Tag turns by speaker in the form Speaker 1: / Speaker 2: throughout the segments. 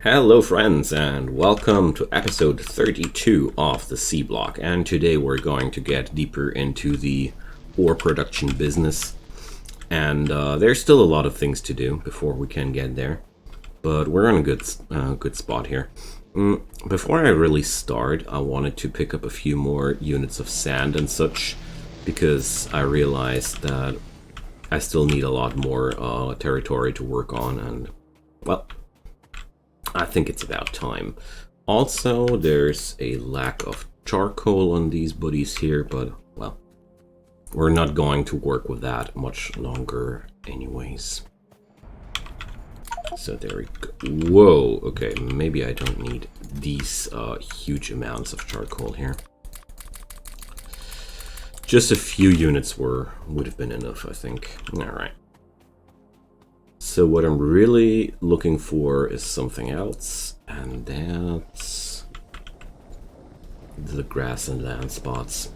Speaker 1: Hello friends, and welcome to episode 32 of the Seablock. And today we're going to get deeper into the ore production business. And there's still a lot of things to do before we can get there, but we're in a good spot here. Before I really start, I wanted to pick up a few more units of sand and such, because I realized that I still need a lot more territory to work on, and well, I think it's about time. Also, there's a lack of charcoal on these buddies here, but, well, we're not going to work with that much longer anyways. So there we go. Whoa, okay, maybe I don't need these huge amounts of charcoal here. Just a few units would have been enough, I think. Alright. So what I'm really looking for is something else, and that's the grass and land spots.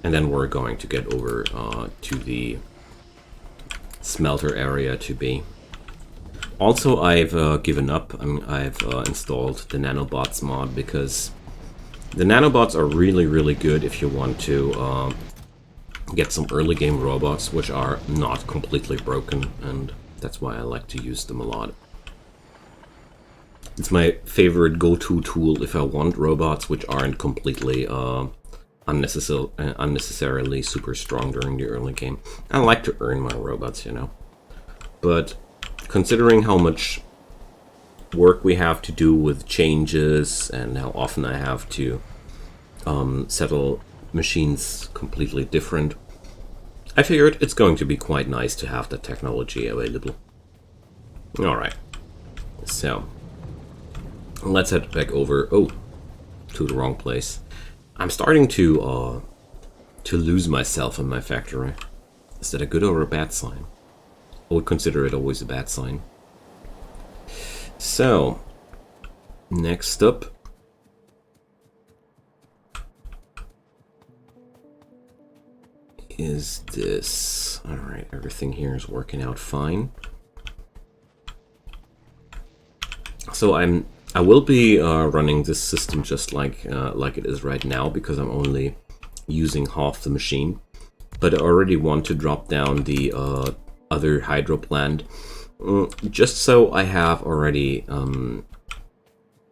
Speaker 1: And then we're going to get over to the smelter area to be. Also, I've given up. I've installed the Nanobots mod, because the Nanobots are really good if you want to get some early game robots which are not completely broken, and that's why I like to use them a lot. It's my favorite go-to tool if I want robots which aren't completely unnecessarily super strong during the early game. I like to earn my robots, you know. But considering how much work we have to do with changes and how often I have to settle machines completely different, I figured it's going to be quite nice to have that technology available. Alright, so let's head back over, to the wrong place. I'm starting to lose myself in my factory. Is that a good or a bad sign? I would consider it always a bad sign. So, next up, is this. Alright, everything here is working out fine. So I will be running this system just like it is right now, because I'm only using half the machine. But I already want to drop down the other hydro plant, just so I have already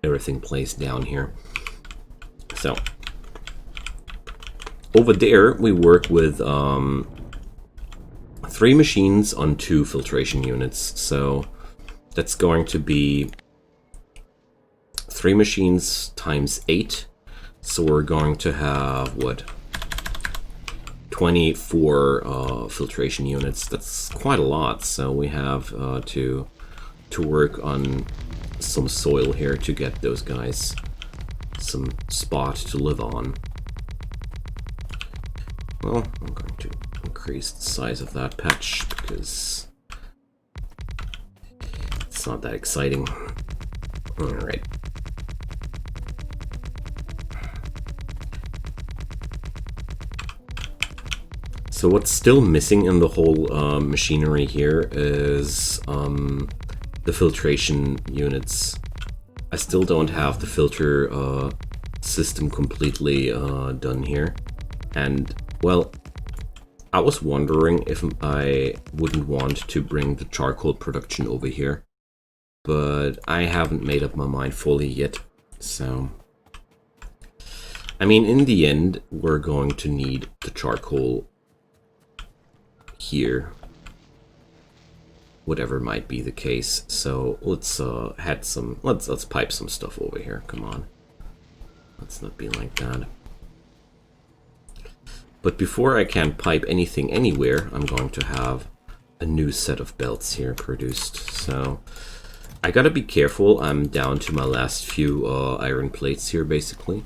Speaker 1: everything placed down here. So over there, we work with 3 machines on 2 filtration units. So that's going to be 3 machines times 8. So we're going to have, what, 24 filtration units. That's quite a lot. So we have to work on some soil here to get those guys some spot to live on. Well, I'm going to increase the size of that patch because it's not that exciting. Alright. So what's still missing in the whole machinery here is the filtration units. I still don't have the filter system completely done here. And well, I was wondering if I wouldn't want to bring the charcoal production over here, but I haven't made up my mind fully yet. So, I mean, in the end, we're going to need the charcoal here, whatever might be the case. So let's let's pipe some stuff over here. Come on, let's not be like that. But before I can pipe anything anywhere, I'm going to have a new set of belts here produced. So I gotta be careful. I'm down to my last few iron plates here, basically.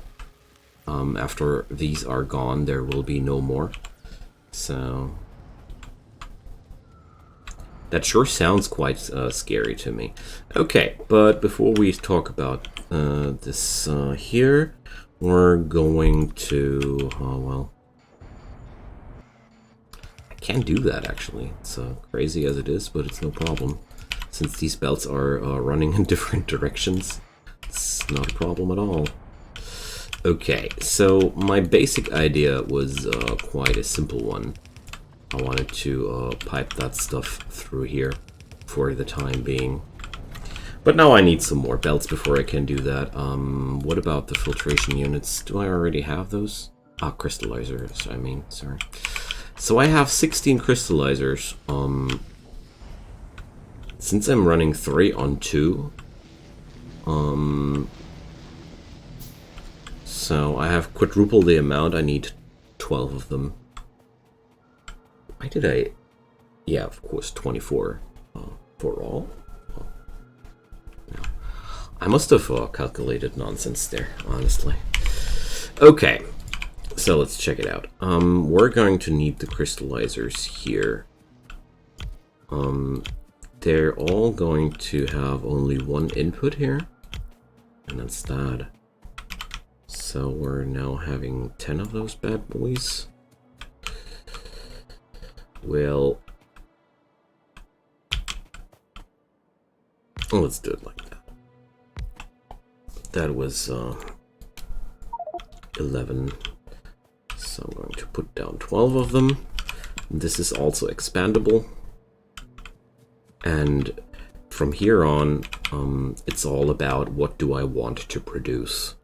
Speaker 1: After these are gone, there will be no more. So that sure sounds quite scary to me. Okay, but before we talk about this here, we're going to, well, can do that actually. It's crazy as it is, but it's no problem, since these belts are running in different directions. That's not a problem at all. Okay, so my basic idea was quite a simple one. I wanted to pipe that stuff through here for the time being. But now I need some more belts before I can do that. What about the filtration units? Do I already have those? Ah, crystallizers, I mean, sorry. So I have 16 crystallizers. Since I'm running 3 on 2, so I have quadruple the amount. I need 12 of them. Why did I? Yeah, of course, 24 for all. Oh, no. I must have calculated nonsense there, honestly. Okay, so let's check it out. We're going to need the crystallizers here. They're all going to have only one input here, and that's that. So we're now having 10 of those bad boys. Well, let's do it like that. That was 11. So I'm going to put down 12 of them. This is also expandable. And from here on, it's all about what do I want to produce.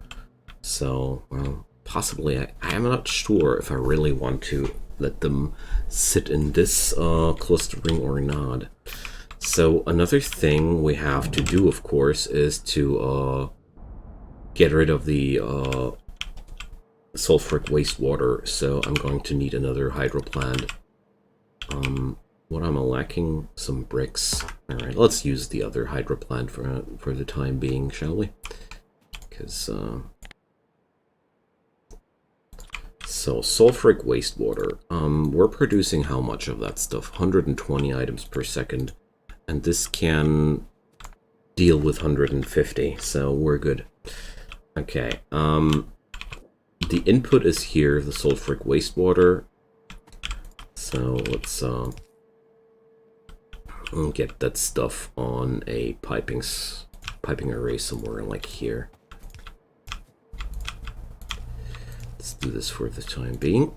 Speaker 1: So, well, possibly, I am not sure if I really want to let them sit in this clustering or not. So another thing we have to do, of course, is to get rid of the sulfuric wastewater. So I'm going to need another hydro plant. What am I lacking? Some bricks. All right, let's use the other hydro plant for the time being, shall we? Because so sulfuric wastewater. We're producing how much of that stuff? 120 items per second, and this can deal with 150, so we're good. Okay. The input is here, the sulfuric wastewater. So let's get that stuff on a piping array somewhere like here. Let's do this for the time being.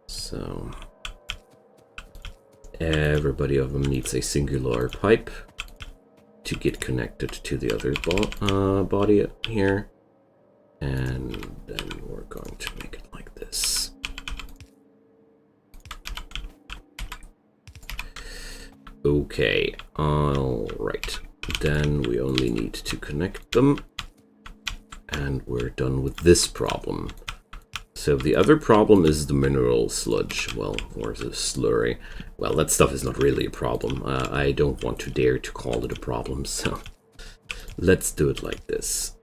Speaker 1: So everybody of them needs a singular pipe to get connected to the other body here. And then we're going to make it like this. Okay, all right. Then we only need to connect them. And we're done with this problem. So the other problem is the mineral sludge. Well, or the slurry. Well, that stuff is not really a problem. I don't want to dare to call it a problem, so let's do it like this.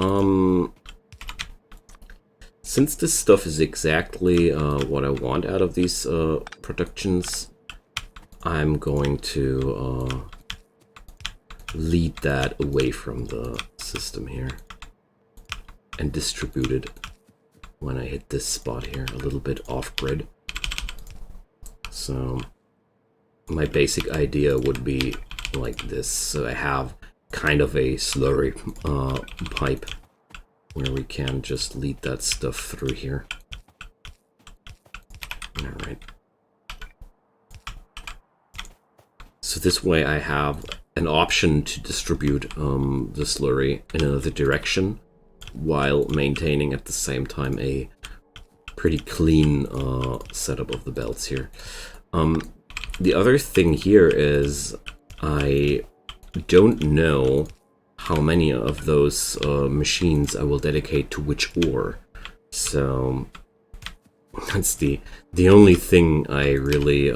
Speaker 1: Since this stuff is exactly what I want out of these productions, I'm going to lead that away from the system here and distribute it when I hit this spot here, a little bit off-grid. So my basic idea would be like this. So I have kind of a slurry pipe where we can just lead that stuff through here. All right. So this way I have an option to distribute the slurry in another direction while maintaining at the same time a pretty clean setup of the belts here. The other thing here is I don't know how many of those machines I will dedicate to which ore. So that's the only thing I really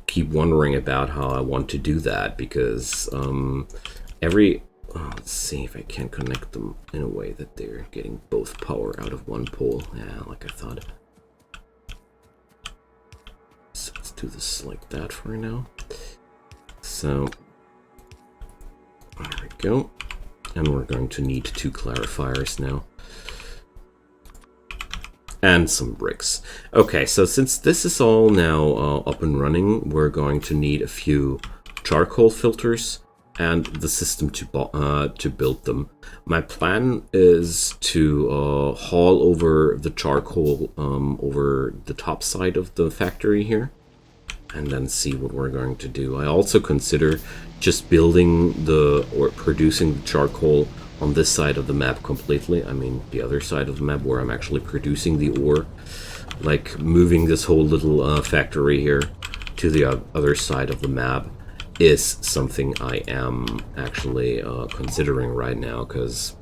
Speaker 1: keep wondering about how I want to do that, because let's see if I can connect them in a way that they're getting both power out of one pole. Yeah, like I thought. So let's do this like that for now. So there we go. And we're going to need 2 clarifiers now. And some bricks. Okay, so since this is all now up and running, we're going to need a few charcoal filters and the system to build them. My plan is to haul over the charcoal over the top side of the factory here, and then see what we're going to do. I also consider just building or producing the charcoal on this side of the map completely. I mean, the other side of the map where I'm actually producing the ore. Like moving this whole little factory here to the other side of the map is something I am actually considering right now, because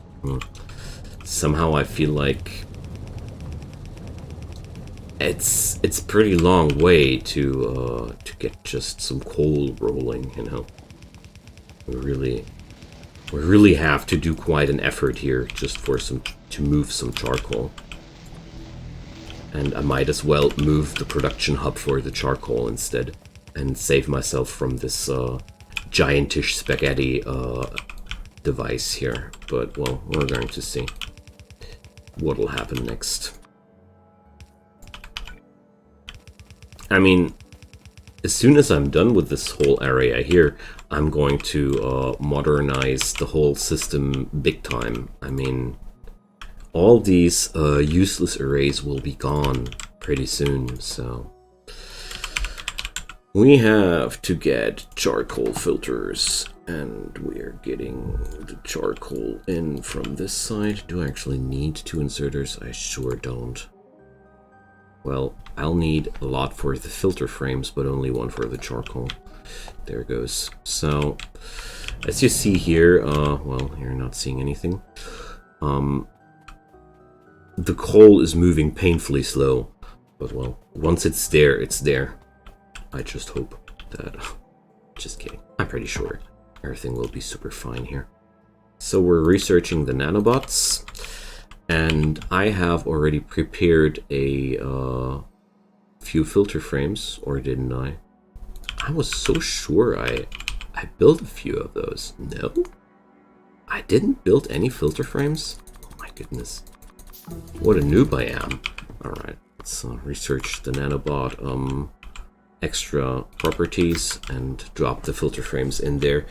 Speaker 1: somehow I feel like it's a pretty long way to get just some coal rolling, you know. We really have to do quite an effort here just to move some charcoal. And I might as well move the production hub for the charcoal instead and save myself from this giantish spaghetti device here. But, well, we're going to see what'll happen next. I mean, as soon as I'm done with this whole area here, I'm going to modernize the whole system big time. I mean, all these useless arrays will be gone pretty soon, so we have to get charcoal filters, and we are getting the charcoal in from this side. Do I actually need 2 inserters? I sure don't. Well, I'll need a lot for the filter frames, but only 1 for the charcoal. There it goes. So, as you see here, well, you're not seeing anything. The coal is moving painfully slow, but well, once it's there, it's there. I just hope that... Just kidding. I'm pretty sure everything will be super fine here. So we're researching the nanobots, and I have already prepared a few filter frames, or didn't I? I was so sure I built a few of those. No? I didn't build any filter frames? Oh my goodness. What a noob I am. Alright, let's research the nanobot extra properties and drop the filter frames in there.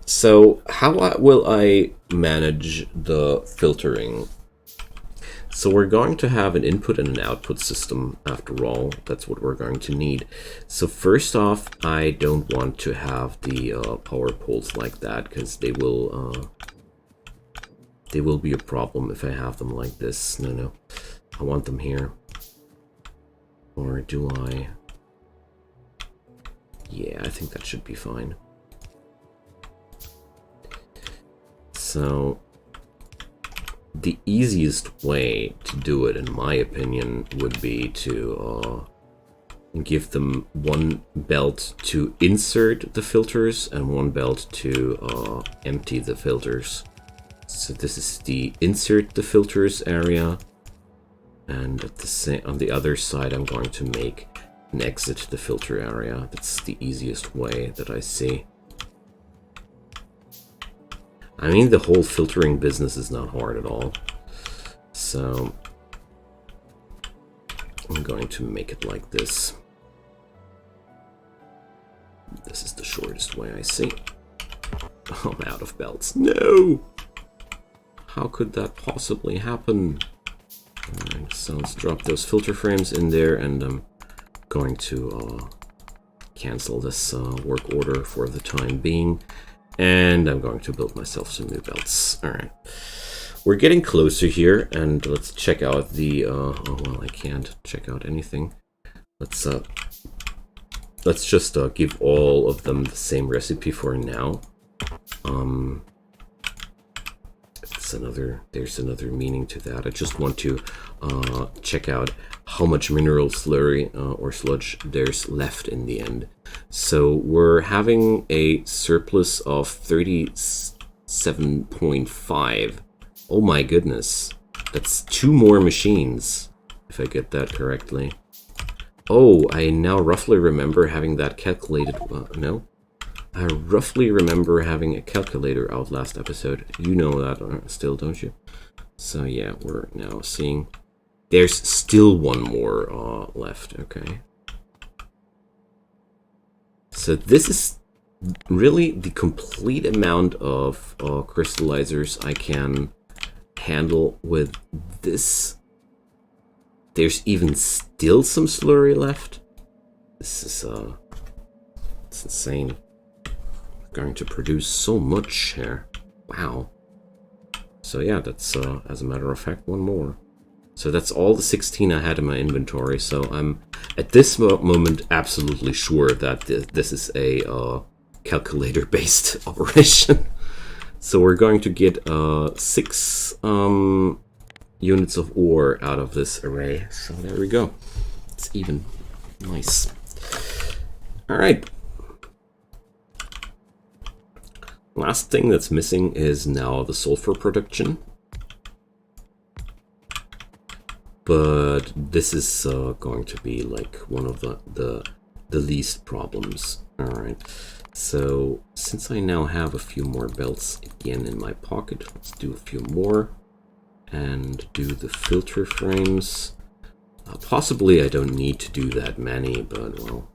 Speaker 1: So how will I manage the filtering? So we're going to have an input and an output system after all. That's what we're going to need. So first off, I don't want to have the power poles like that, because they will be a problem if I have them like this. No. I want them here. Or do I? Yeah, I think that should be fine. So the easiest way to do it, in my opinion, would be to give them one belt to insert the filters and one belt to empty the filters. So this is the insert the filters area, and at the on the other side I'm going to make an exit the filter area. That's the easiest way that I see. I mean, the whole filtering business is not hard at all. So I'm going to make it like this. This is the shortest way I see. Oh, I'm out of belts. No! How could that possibly happen? Alright, so let's drop those filter frames in there, and I'm going to cancel this work order for the time being. And I'm going to build myself some new belts. Alright. We're getting closer here, and let's check out the... oh, well, I can't check out anything. Let's just give all of them the same recipe for now. There's another meaning to that. I just want to check out how much mineral slurry or sludge there's left in the end. So we're having a surplus of 37.5. Oh my goodness. That's 2 more machines, if I get that correctly. Oh, I now roughly remember having that calculated. No? I roughly remember having a calculator out last episode. You know that still, don't you? So yeah, we're now seeing... There's still 1 more left, okay. So this is really the complete amount of crystallizers I can handle with this. There's even still some slurry left. This is it's insane. I'm going to produce so much here. Wow. So yeah, that's as a matter of fact one more. So that's all the 16 I had in my inventory. So I'm at this moment absolutely sure that this is a calculator-based operation. So we're going to get 6 units of ore out of this array. So there we go. It's even. Nice. All right. Last thing that's missing is now the sulfur production. But this is going to be like one of the least problems. All right. So since I now have a few more belts again in my pocket, let's do a few more and do the filter frames. Possibly I don't need to do that many, but well,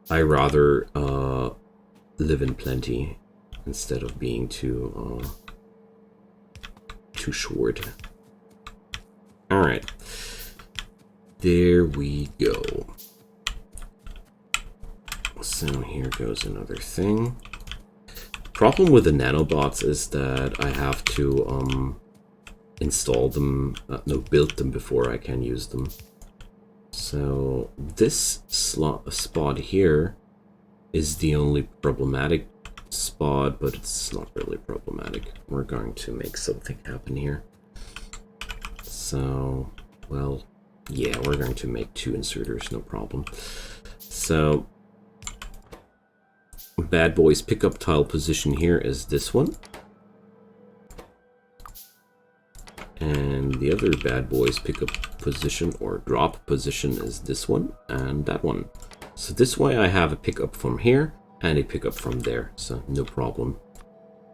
Speaker 1: I rather live in plenty instead of being too short. All right, there we go. So here goes another thing. Problem with the nanobots is that I have to install them, build them before I can use them. So this spot here is the only problematic spot, but it's not really problematic. We're going to make something happen here. So, well, yeah, we're going to make 2 inserters, no problem. So, bad boy's pickup tile position here is this one. And the other bad boy's pickup position or drop position is this one and that one. So this way I have a pickup from here and a pickup from there. So no problem.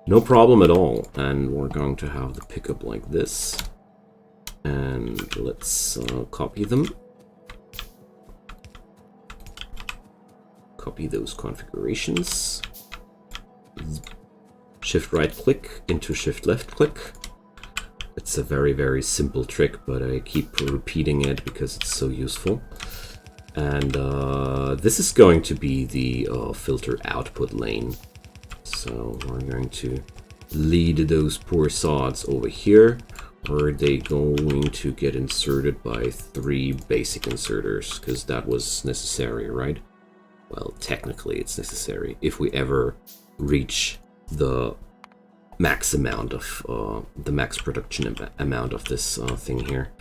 Speaker 1: No problem at all. And we're going to have the pickup like this. And let's copy them. Copy those configurations. Shift right click into shift left click. It's a very, very simple trick, but I keep repeating it because it's so useful. And this is going to be the filter output lane. So we're going to lead those poor sods over here. Or are they going to get inserted by 3 basic inserters? Because that was necessary, right? Well, technically it's necessary if we ever reach the max amount of the max production amount of this thing here.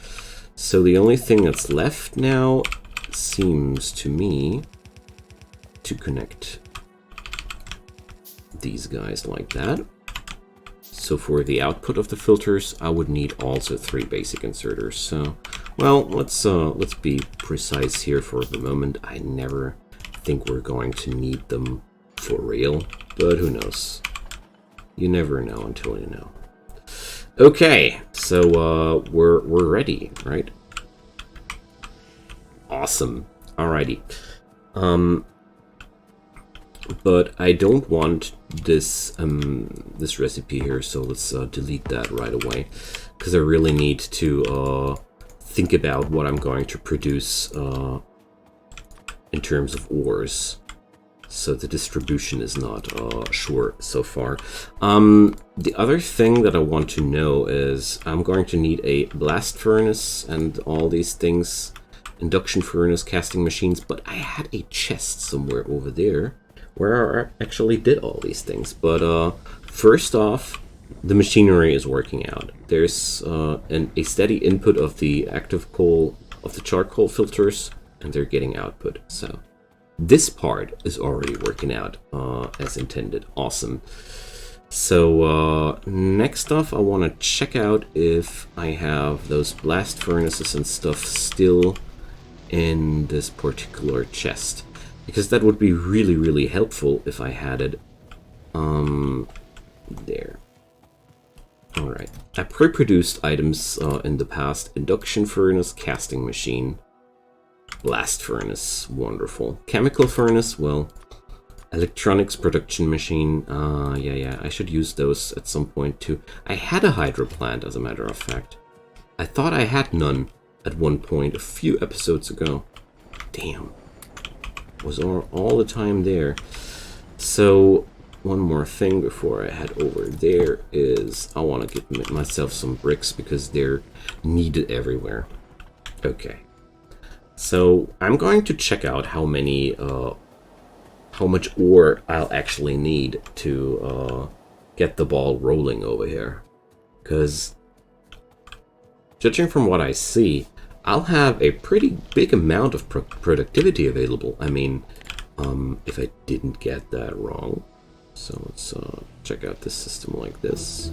Speaker 1: So the only thing that's left now seems to me to connect these guys like that. So for the output of the filters, I would need also 3 basic inserters. So, well, let's be precise here for the moment. I never think we're going to need them for real, but who knows? You never know until you know. Okay, so we're ready, right? Awesome. Alrighty. But I don't want this this recipe here, so let's delete that right away, because I really need to think about what I'm going to produce in terms of ores. So the distribution is not sure so far. The other thing that I want to know is I'm going to need a blast furnace and all these things, induction furnace, casting machines, but I had a chest somewhere over there where I actually did all these things. But first off, the machinery is working out. There's a steady input of the active coal, of the charcoal filters, and they're getting output. So this part is already working out as intended. Awesome. So next off, I want to check out if I have those blast furnaces and stuff still in this particular chest, because that would be really, really helpful if I had it there. Alright, I pre-produced items in the past. Induction furnace, casting machine, blast furnace, wonderful. Chemical furnace, well, Electronics production machine. Yeah, I should use those at some point too. I had a hydro plant, as a matter of fact. I thought I had none at one point a few episodes ago. Damn. Was all the time there. So, one more thing before I head over there is I want to get myself some bricks because they're needed everywhere. Okay. So, I'm going to check out how much ore I'll actually need to get the ball rolling over here. Because, judging from what I see, I'll have a pretty big amount of productivity available. I mean, if I didn't get that wrong. So let's check out this system like this.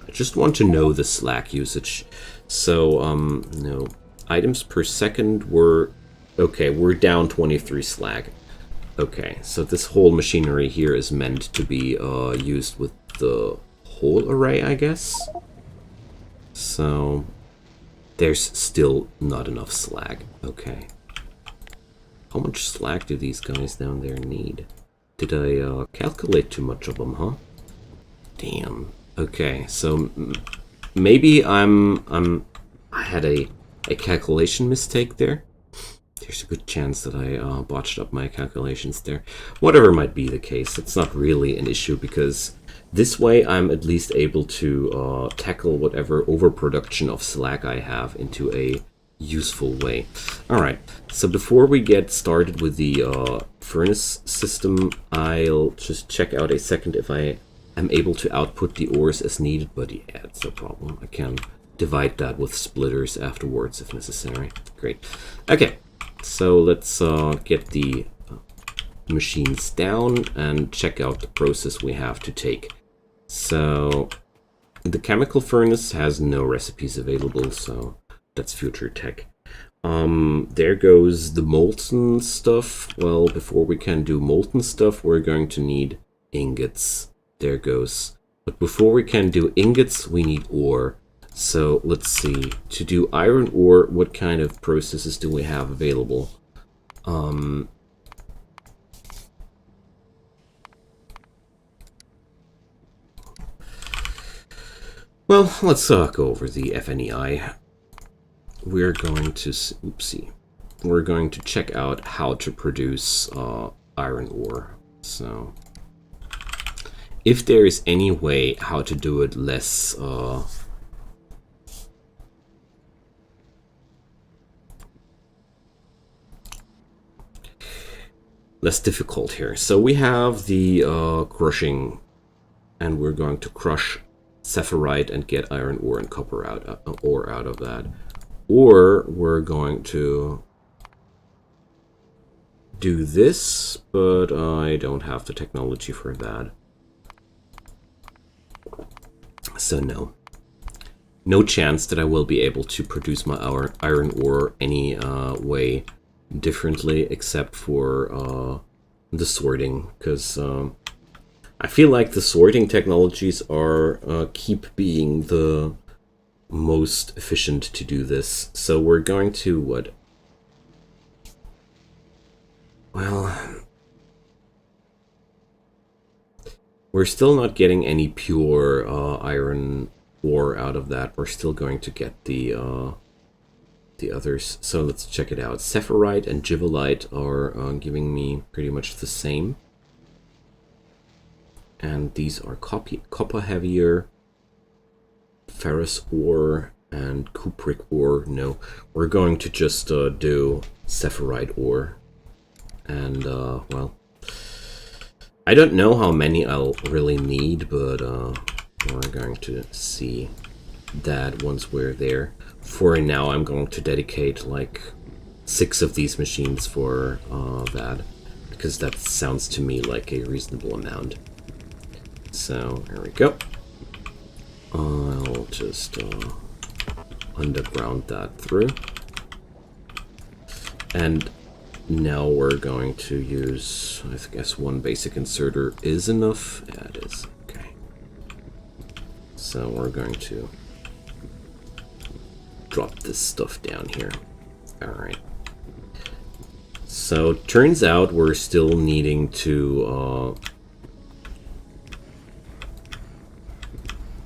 Speaker 1: I just want to know the slack usage. So, no, items per second were... Okay, we're down 23 slack. Okay, so this whole machinery here is meant to be used with the whole array, I guess. So, there's still not enough slag. Okay. How much slag do these guys down there need? Did I calculate too much of them, huh? Damn. Okay, so maybe I had a calculation mistake there. There's a good chance that I botched up my calculations there. Whatever might be the case, it's not really an issue because this way I'm at least able to tackle whatever overproduction of slag I have into a useful way. Alright, so before we get started with the furnace system, I'll just check out a second if I am able to output the ores as needed, but yeah, it's no problem. I can divide that with splitters afterwards if necessary. Great. Okay. So let's get the machines down and check out the process we have to take. So the chemical furnace has no recipes available, so that's future tech. There goes the molten stuff. Well, before we can do molten stuff, we're going to need ingots. There goes. But before we can do ingots, we need ore. So let's see, to do iron ore, what kind of processes do we have available? Well, let's go over the FNEI. We're going to, we're going to check out how to produce iron ore. So, if there is any way how to do it less difficult here. So we have the crushing, and we're going to crush sapphirite and get iron ore and copper out of that. Or we're going to do this, but I don't have the technology for that. So no chance that I will be able to produce my iron ore any way differently except for the sorting, because I feel like the sorting technologies are keep being the most efficient to do this. So we're going to what? Well, we're still not getting any pure iron ore out of that. We're still going to get the others. So let's check it out. Sapphirite and givelite are giving me pretty much the same. And these are copper heavier, ferrous ore, and cupric ore. No, we're going to just do sapphirite ore. And, well, I don't know how many I'll really need, but we're going to see that once we're there. For now, I'm going to dedicate like 6 of these machines for that, because that sounds to me like a reasonable amount. So, there we go. I'll just underground that through. And now we're going to use, I guess one basic inserter is enough. Yeah, it is. Okay. So we're going to drop this stuff down here. Alright. So turns out we're still needing to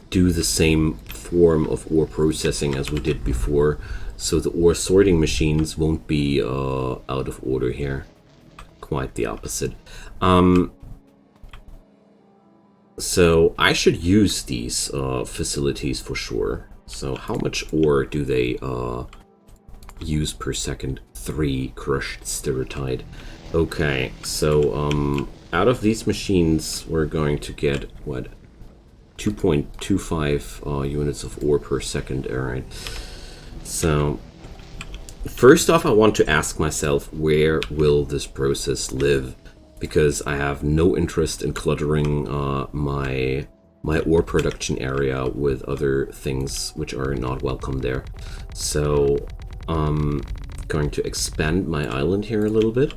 Speaker 1: do the same form of ore processing as we did before, so the ore sorting machines won't be out of order here. Quite the opposite. So I should use these facilities for sure. So how much ore do they use per second? 3 crushed sterityte. Okay, so out of these machines we're going to get what, 2.25 units of ore per second. Alright, so first off I want to ask myself, where will this process live? Because I have no interest in cluttering my ore production area with other things which are not welcome there. So going to expand my island here a little bit.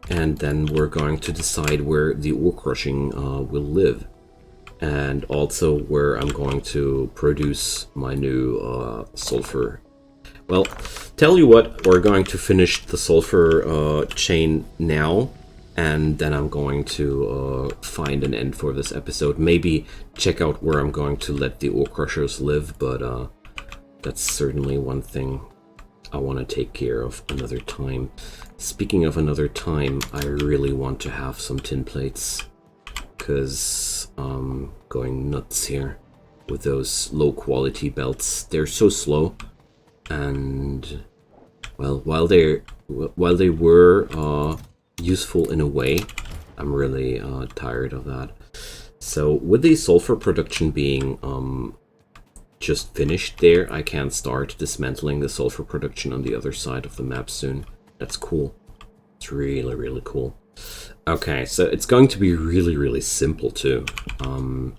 Speaker 1: And then we're going to decide where the ore crushing will live. And also where I'm going to produce my new sulfur. Well, tell you what, we're going to finish the sulfur chain now, and then I'm going to find an end for this episode. Maybe check out where I'm going to let the ore crushers live, but that's certainly one thing I want to take care of another time. Speaking of another time, I really want to have some tin plates, because I'm going nuts here with those low quality belts. They're so slow. And well, while they were useful in a way, I'm really tired of that. So with the sulfur production being just finished there, I can start dismantling the sulfur production on the other side of the map soon. That's cool. It's really, really cool. Okay, so it's going to be really, really simple too. I'm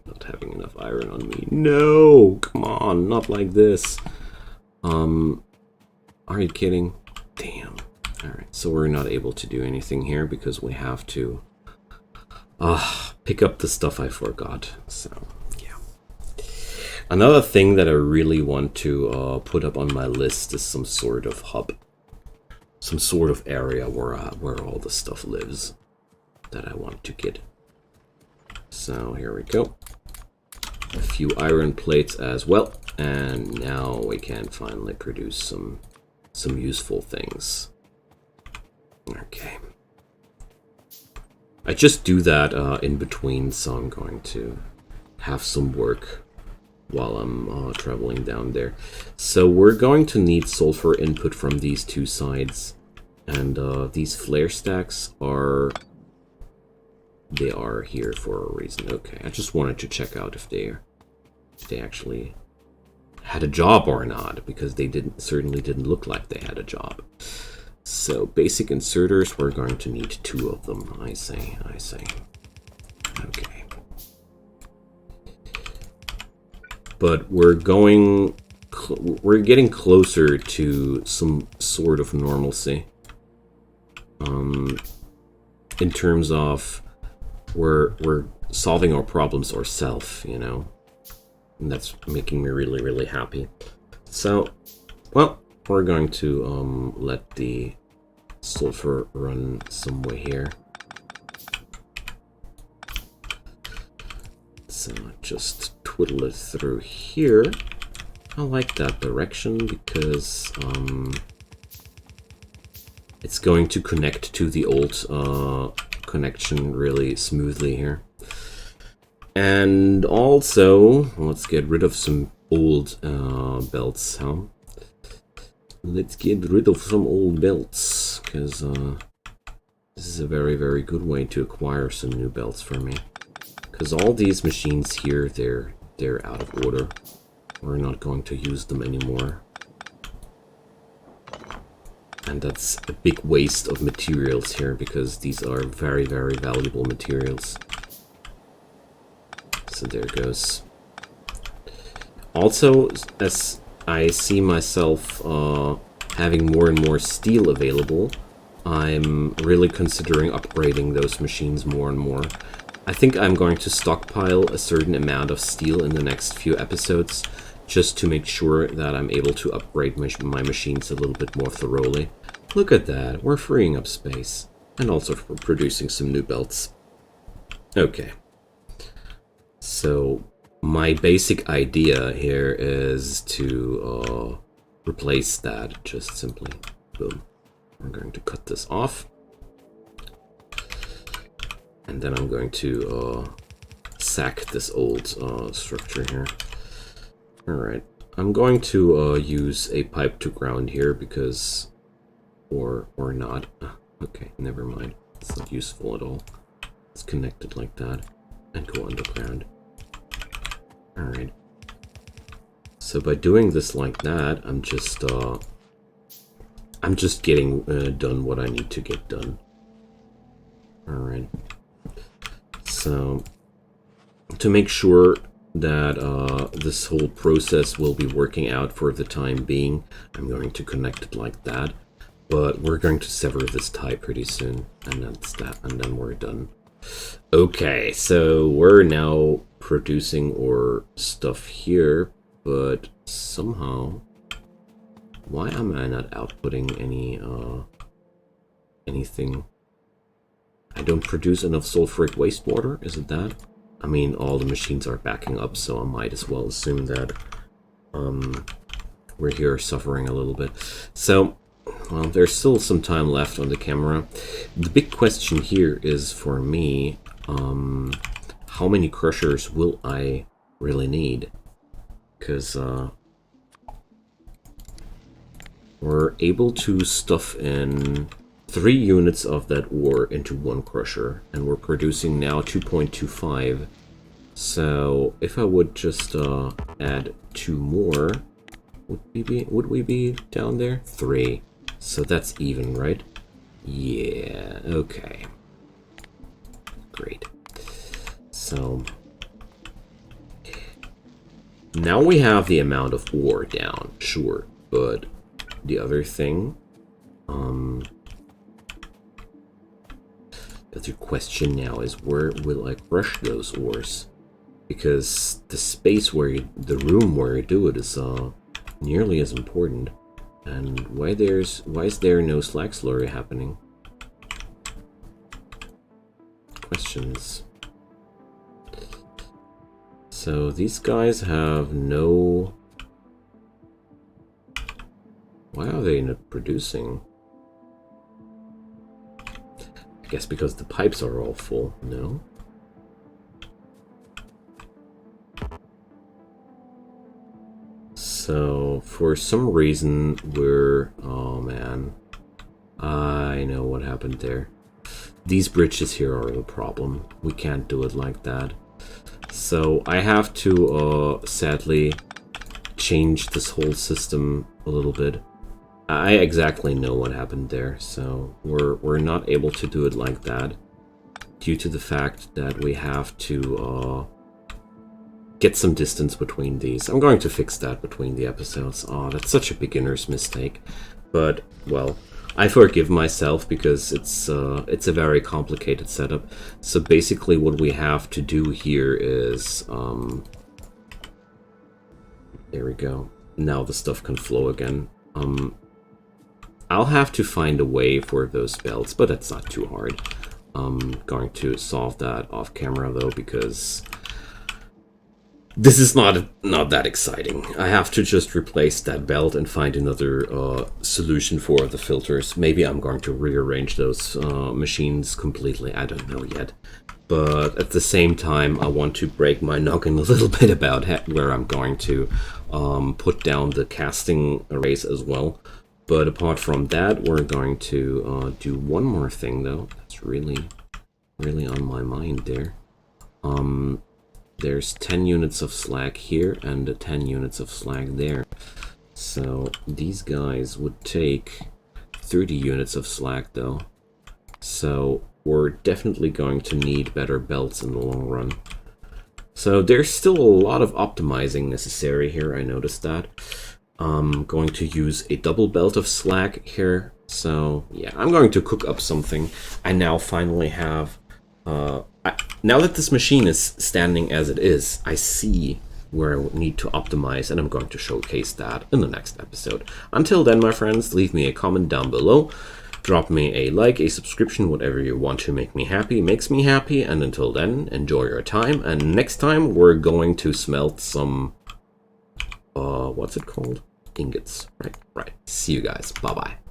Speaker 1: not having enough iron on me. No, come on, not like this. Are you kidding? Damn. Alright, so we're not able to do anything here because we have to pick up the stuff I forgot. So, yeah. Another thing that I really want to put up on my list is some sort of hub. Some sort of area where all the stuff lives that I want to get. So here we go. A few iron plates as well, and now we can finally produce some useful things. Okay. I just do that in between, so I'm going to have some work while I'm traveling down there. So we're going to need sulfur input from these two sides, and these flare stacks are... they are here for a reason. Okay, I just wanted to check out if they actually had a job or not, because they certainly didn't look like they had a job. So basic inserters, we're going to need 2 of them. I say. Okay. But we're getting closer to some sort of normalcy. In terms of we're solving our problems ourselves, you know, and that's making me really, really happy. So, well, we're going to let the sulfur run some way here. So just twiddle it through here. I like that direction because it's going to connect to the old connection really smoothly here. And also, let's get rid of some old belts, huh? Let's get rid of some old belts, because this is a very, very good way to acquire some new belts for me. Because all these machines here, they're out of order. We're not going to use them anymore. And that's a big waste of materials here, because these are very, very valuable materials. So there goes. Also, as I see myself having more and more steel available, I'm really considering upgrading those machines more and more. I think I'm going to stockpile a certain amount of steel in the next few episodes, just to make sure that I'm able to upgrade my machines a little bit more thoroughly. Look at that, we're freeing up space, and also for producing some new belts. Okay. So, my basic idea here is to replace that, just simply. Boom. I'm going to cut this off. And then I'm going to sack this old structure here. Alright. I'm going to use a pipe to ground here because... Or not. Okay, never mind. It's not useful at all. It's connected like that. And go underground. Alright. So by doing this like that, I'm just getting done what I need to get done. Alright. So, to make sure that this whole process will be working out for the time being, I'm going to connect it like that. But we're going to sever this tie pretty soon, and that's that, and then we're done. Okay, so we're now producing our stuff here, but somehow, why am I not outputting anything? I don't produce enough sulfuric wastewater, is it that? I mean, all the machines are backing up, so I might as well assume that we're here suffering a little bit. So, well, there's still some time left on the camera. The big question here is, for me, how many crushers will I really need? Because we're able to stuff in 3 units of that ore into 1 crusher, and we're producing now 2.25. So if I would just add 2 more, would we be down there? 3. So that's even, right? Yeah, okay. Great. So now we have the amount of ore down, sure, but the other thing, the other question now is, where will I crush those ores? Because the space where the room where you do it is nearly as important. And why is there no slag slurry happening? Questions. So these guys have no... Why are they not producing? I guess because the pipes are all full, no? So, for some reason, we're... Oh, man. I know what happened there. These bridges here are the problem. We can't do it like that. So, I have to, sadly, change this whole system a little bit. I exactly know what happened there, so we're not able to do it like that due to the fact that we have to get some distance between these. I'm going to fix that between the episodes. Oh, that's such a beginner's mistake, but well, I forgive myself because it's a very complicated setup. So basically, what we have to do here is there we go. Now the stuff can flow again. I'll have to find a way for those belts, but that's not too hard. I'm going to solve that off camera though, because this is not that exciting. I have to just replace that belt and find another solution for the filters. Maybe I'm going to rearrange those machines completely. I don't know yet. But at the same time, I want to break my noggin a little bit about where I'm going to put down the casting arrays as well. But apart from that, we're going to do one more thing, though. That's really on my mind there. There's 10 units of slag here and 10 units of slag there. So these guys would take 30 units of slag, though. So we're definitely going to need better belts in the long run. So there's still a lot of optimizing necessary here, I noticed that. I'm going to use a double belt of slag here. So yeah, I'm going to cook up something. I now finally have... Now that this machine is standing as it is, I see where I need to optimize, and I'm going to showcase that in the next episode. Until then, my friends, leave me a comment down below. Drop me a like, a subscription, whatever you want to make me happy, makes me happy. And until then, enjoy your time. And next time, we're going to smelt some, what's it called? Ingots. Right. See you guys. Bye-bye.